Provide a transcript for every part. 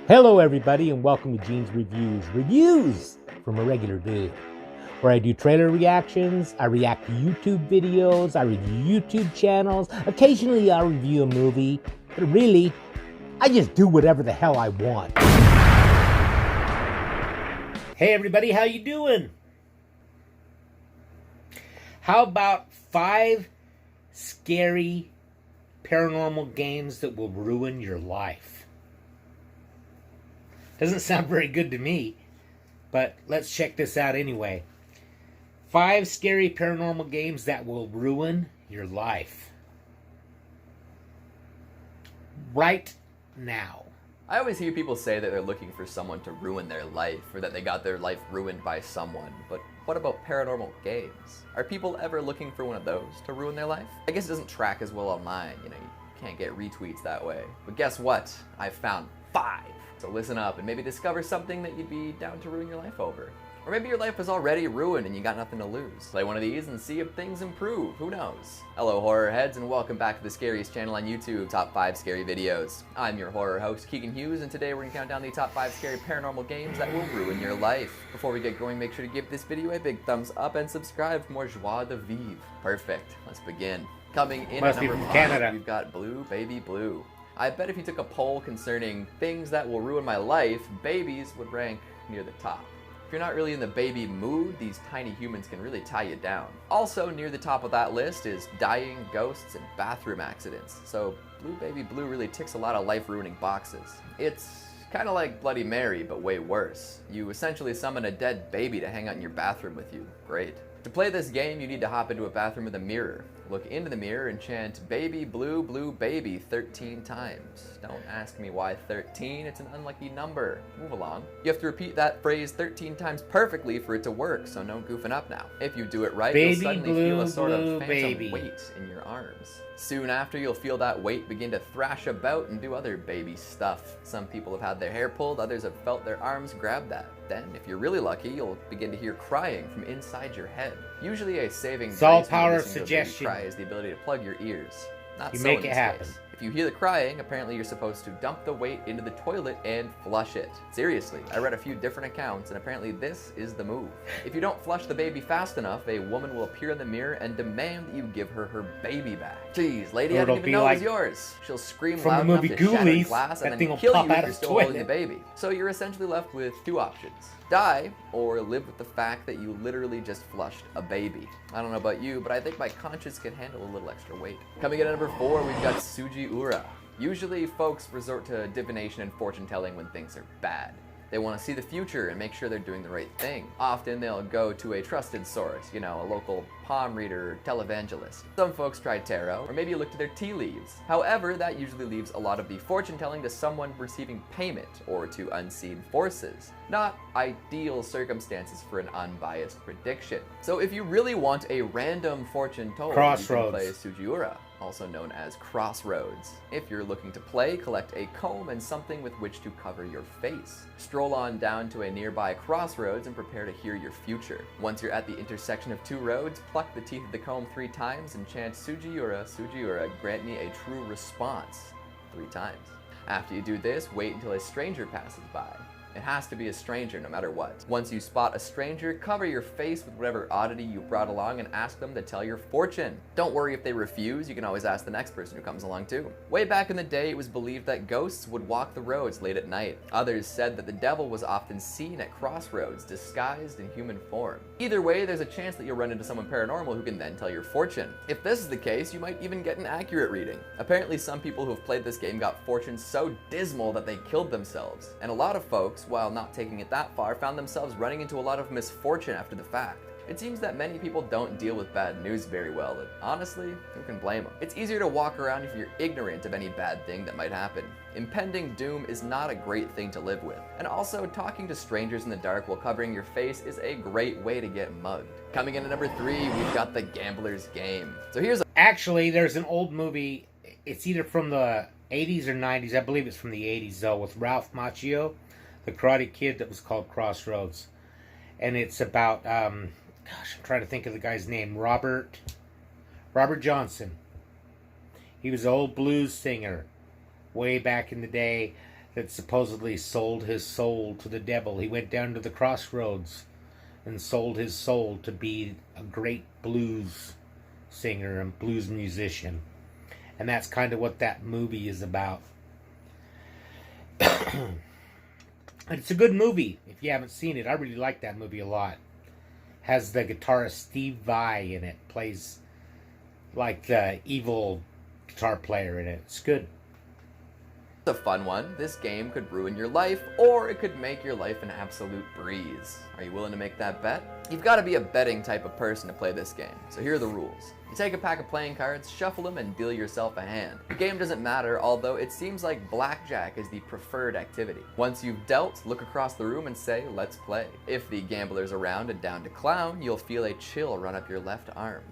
Hello everybody and welcome to Gene's Reviews. Reviews from a regular dude. Where I do trailer reactions, I react to YouTube videos, I review YouTube channels, occasionally I'll review a movie, but really, I just do whatever the hell I want. Hey everybody, how you doing? How about 5 scary paranormal games that will ruin your life? Doesn't sound very good to me, but let's check this out anyway. 5 scary paranormal games that will ruin your life. Right now. I always hear people say that they're looking for someone to ruin their life, or that they got their life ruined by someone. But what about paranormal games? Are people ever looking for one of those to ruin their life? I guess it doesn't track as well online, you can't get retweets that way. But guess what? I found 5. So listen up and maybe discover something that you'd be down to ruin your life over. Or maybe your life is already ruined and you got nothing to lose. Play one of these and see if things improve, who knows? Hello horror heads and welcome back to the scariest channel on YouTube, Top 5 Scary Videos. I'm your horror host Keegan Hughes and today we're going to count down the top 5 scary paranormal games that will ruin your life. Before we get going, make sure to give this video a big thumbs up and subscribe for more joie de vivre. Perfect, let's begin. Coming in at number 5, Canada. We've got Blue Baby Blue. I bet if you took a poll concerning things that will ruin my life, babies would rank near the top. If you're not really in the baby mood, these tiny humans can really tie you down. Also near the top of that list is dying, ghosts, and bathroom accidents. So Blue Baby Blue really ticks a lot of life-ruining boxes. It's kind of like Bloody Mary, but way worse. You essentially summon a dead baby to hang out in your bathroom with you. Great. To play this game, you need to hop into a bathroom with a mirror. Look into the mirror and chant Baby Blue Blue Baby 13 times. Don't ask me why 13, it's an unlucky number. Move along. You have to repeat that phrase 13 times perfectly for it to work, so no goofing up now. If you do it right, you'll suddenly feel a sort of phantom weight in your arms. Soon after, you'll feel that weight begin to thrash about and do other baby stuff. Some people have had their hair pulled, others have felt their arms grab that. Then, if you're really lucky, you'll begin to hear crying from inside your head. Usually a saving grace all power of suggestion. Cry is the ability to plug your ears. Not you so make in it this happen. case. If you hear the crying, apparently you're supposed to dump the weight into the toilet and flush it. Seriously, I read a few different accounts and apparently this is the move. If you don't flush the baby fast enough, a woman will appear in the mirror and demand that you give her her baby back. Jeez, lady, I didn't even know it was yours. She'll scream loud enough to shatter glass and then kill you if you're still holding the baby. So you're essentially left with 2 options. Die, or live with the fact that you literally just flushed a baby. I don't know about you, but I think my conscience can handle a little extra weight. Coming in at number 4, we've got Suji Ora. Usually folks resort to divination and fortune telling when things are bad. They want to see the future and make sure they're doing the right thing. Often they'll go to a trusted source, a local palm reader or televangelist. Some folks try tarot, or maybe look to their tea leaves. However, that usually leaves a lot of the fortune telling to someone receiving payment or to unseen forces. Not ideal circumstances for an unbiased prediction. So if you really want a random fortune told, you can play Suji Ora, also known as Crossroads. If you're looking to play, collect a comb and something with which to cover your face. Stroll on down to a nearby crossroads and prepare to hear your future. Once you're at the intersection of 2 roads, pluck the teeth of the comb 3 times and chant Suji Ora, grant me a true response 3 times. After you do this, wait until a stranger passes by. It has to be a stranger no matter what. Once you spot a stranger, cover your face with whatever oddity you brought along and ask them to tell your fortune. Don't worry if they refuse, you can always ask the next person who comes along too. Way back in the day, it was believed that ghosts would walk the roads late at night. Others said that the devil was often seen at crossroads, disguised in human form. Either way, there's a chance that you'll run into someone paranormal who can then tell your fortune. If this is the case, you might even get an accurate reading. Apparently, some people who have played this game got fortunes so dismal that they killed themselves. And a lot of folks, while not taking it that far, found themselves running into a lot of misfortune after the fact. It seems that many people don't deal with bad news very well, and honestly, who can blame them? It's easier to walk around if you're ignorant of any bad thing that might happen. Impending doom is not a great thing to live with. And also, talking to strangers in the dark while covering your face is a great way to get mugged. Coming in at number 3, we've got The Gambler's Game. So here's Actually, there's an old movie, it's either from the 80s or 90s, I believe it's from the 80s though, with Ralph Macchio, the Karate Kid, that was called Crossroads. And it's about, I'm trying to think of the guy's name, Robert Johnson. He was an old blues singer way back in the day. that supposedly sold his soul to the devil. He went down to the crossroads and sold his soul to be a great blues singer and blues musician. And that's kind of what that movie is about. It's a good movie if you haven't seen it. I really like that movie a lot. Has the guitarist Steve Vai in it. Plays like the evil guitar player in it. It's good. It's a fun one. This game could ruin your life, or it could make your life an absolute breeze. Are you willing to make that bet? You've got to be a betting type of person to play this game, so here are the rules. You take a pack of playing cards, shuffle them, and deal yourself a hand. The game doesn't matter, although it seems like blackjack is the preferred activity. Once you've dealt, look across the room and say, let's play. If the gambler's around and down to clown, you'll feel a chill run up your left arm.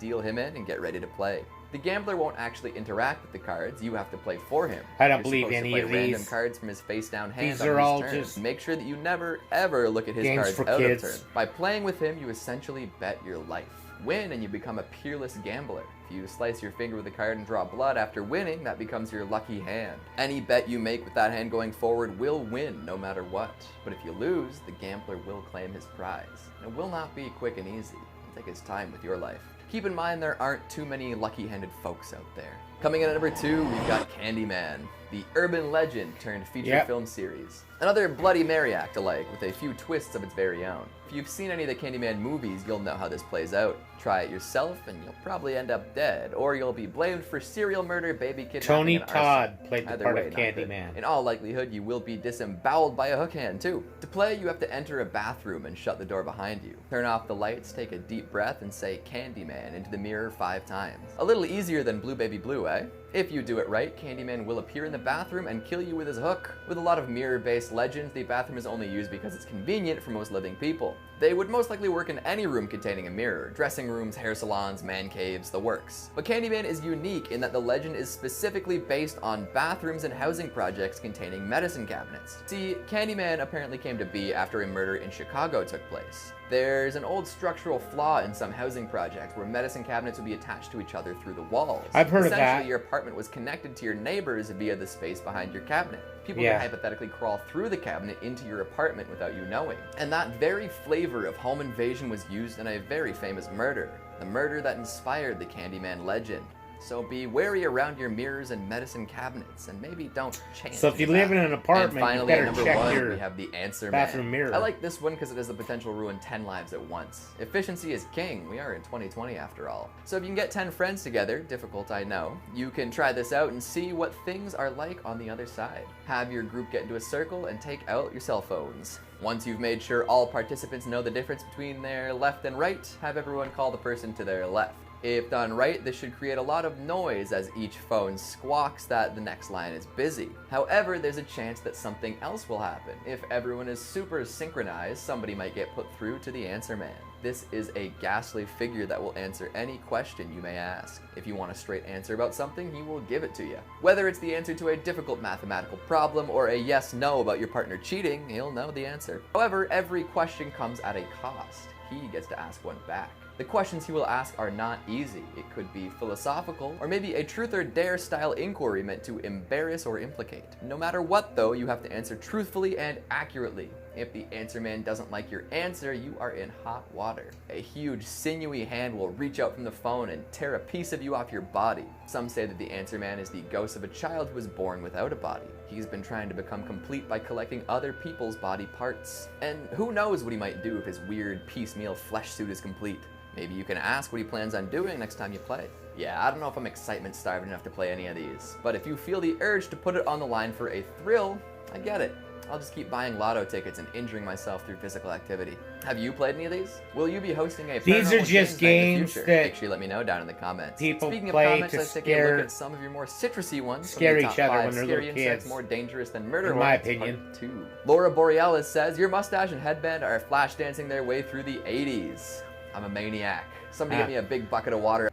Deal him in and get ready to play. The gambler won't actually interact with the cards. You have to play for him. I don't believe any of these. Random cards from his face-down hand. These are all just make sure that you never ever look at his cards out of turn. By playing with him, you essentially bet your life. Win and you become a peerless gambler. If you slice your finger with a card and draw blood after winning, that becomes your lucky hand. Any bet you make with that hand going forward will win no matter what. But if you lose, the gambler will claim his prize. It will not be quick and easy. It'll take his time with your life. Keep in mind there aren't too many lucky-handed folks out there. Coming in at number 2, we've got Candyman, the urban legend turned feature film series. Another Bloody Mary act alike with a few twists of its very own. If you've seen any of the Candyman movies, you'll know how this plays out. Try it yourself and you'll probably end up dead, or you'll be blamed for serial murder, baby kidnapping, Tony and Todd arson. played the part of Candyman. In all likelihood, you will be disemboweled by a hook hand too. To play, you have to enter a bathroom and shut the door behind you. Turn off the lights, take a deep breath, and say Candyman into the mirror 5 times. A little easier than Blue Baby Blue, eh? If you do it right, Candyman will appear in the bathroom and kill you with his hook. With a lot of mirror-based legends, the bathroom is only used because it's convenient for most living people. They would most likely work in any room containing a mirror, dressing rooms, hair salons, man caves, the works. But Candyman is unique in that the legend is specifically based on bathrooms and housing projects containing medicine cabinets. See, Candyman apparently came to be after a murder in Chicago took place. There's an old structural flaw in some housing projects where medicine cabinets would be attached to each other through the walls. I've heard of that. Essentially, your apartment was connected to your neighbors via the space behind your cabinet. People can hypothetically crawl through the cabinet into your apartment without you knowing. And that very flavor of home invasion was used in a very famous murder. The murder that inspired the Candyman legend. So be wary around your mirrors and medicine cabinets, and maybe don't change. So if you live in an apartment, and finally, you better check your we have the answer bathroom man. mirror. I like this one because it has the potential to ruin 10 lives at once. Efficiency is king. We are in 2020 after all. So if you can get 10 friends together, difficult I know, you can try this out and see what things are like on the other side. Have your group get into a circle and take out your cell phones. Once you've made sure all participants know the difference between their left and right, have everyone call the person to their left. If done right, this should create a lot of noise as each phone squawks that the next line is busy. However, there's a chance that something else will happen. If everyone is super synchronized, somebody might get put through to the answer man. This is a ghastly figure that will answer any question you may ask. If you want a straight answer about something, he will give it to you. Whether it's the answer to a difficult mathematical problem or a yes-no about your partner cheating, he'll know the answer. However, every question comes at a cost. He gets to ask one back. The questions he will ask are not easy. It could be philosophical, or maybe a truth or dare style inquiry meant to embarrass or implicate. No matter what though, you have to answer truthfully and accurately. If the answer man doesn't like your answer, you are in hot water. A huge sinewy hand will reach out from the phone and tear a piece of you off your body. Some say that the answer man is the ghost of a child who was born without a body. He's been trying to become complete by collecting other people's body parts. And who knows what he might do if his weird piecemeal flesh suit is complete. Maybe you can ask what he plans on doing next time you play. Yeah, I don't know if I'm excitement starved enough to play any of these, but if you feel the urge to put it on the line for a thrill, I get it. I'll just keep buying lotto tickets and injuring myself through physical activity. Have you played any of these? Will you be hosting a These are just games that make sure you let me know down in the comments. People Speaking play of comments, to let's take a look scare, at some of your more citrusy ones. scare from the each top other 5 when they're scary little insects kids. more dangerous than murder In my ones, opinion. Part 2. Laura Borealis says, your mustache and headband are flash dancing their way through the 80s. I'm a maniac. Somebody get me a big bucket of water.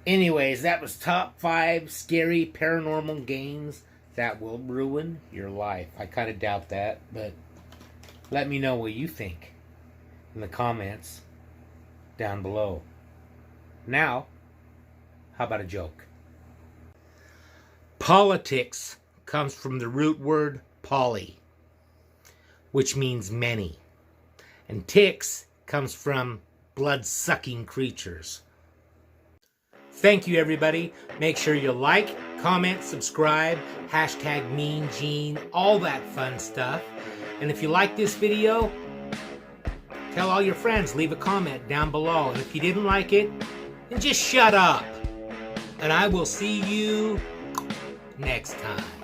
Anyways, that was top 5 scary paranormal games that will ruin your life. I kind of doubt that, but let me know what you think in the comments down below. Now, how about a joke? Politics comes from the root word poly, which means many. And ticks comes from blood-sucking creatures. Thank you, everybody. Make sure you like, comment, subscribe, hashtag Mean Gene, all that fun stuff. And if you like this video, tell all your friends, leave a comment down below. And if you didn't like it, then just shut up. And I will see you next time.